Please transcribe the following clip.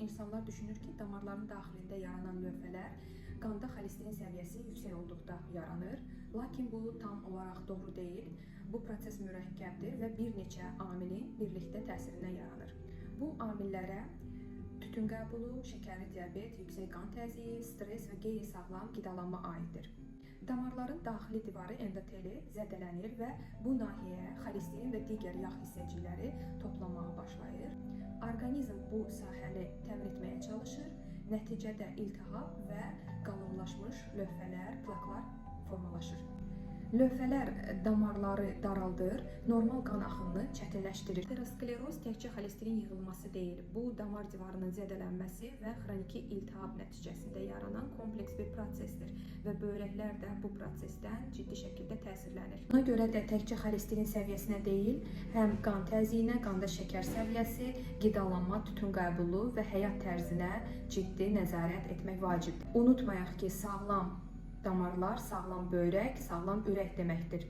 insanlar düşünür ki, damarların daxilində yaranan lövhələr qanda xolesterin səviyyəsi yüksək olduqda yaranır. Lakin bu tam olaraq doğru deyil. Bu proses mürəkkəbdir və bir neçə amilin birlikdə təsirindən yaranır. Bu amillərə tütün qəbulu, şəkərli diabet, yüksək qan təzyiqi, stress və qeyri-sağlam qidalanma aiddir. Damarların daxili divarı endoteli zədələnir və bu nahiyəyə xolesterin və digər yağ hissəcikləri toplanmağa başlayır. Orqanizm bu sahəni təmin etməyə çalışır. Nəticədə iltihab və qalınlaşmış lövhələr, plaklar formalaşır. Lövhələr damarları daraldır, normal qan axınını çətinləşdirir. Ateroskleroz təkcə xolesterin yığılması deyil, bu damar divarının zədələnməsi və xroniki iltihab nəticəsində yaranan kompleks bir prosesdir və böyrəklər də bu prosesdən ciddi şəkildə təsirlənir. Buna görə də təkcə xolesterin səviyyəsinə deyil, həm qan təzyiqinə, qanda şəkər səviyyəsi, qidalanma, tütün qəbulu və həyat tərzinə ciddi nəzarət etmək vacibdir. Unutmayaq ki, sağlam damarlar, sağlam böyrək, sağlam ürək deməkdir.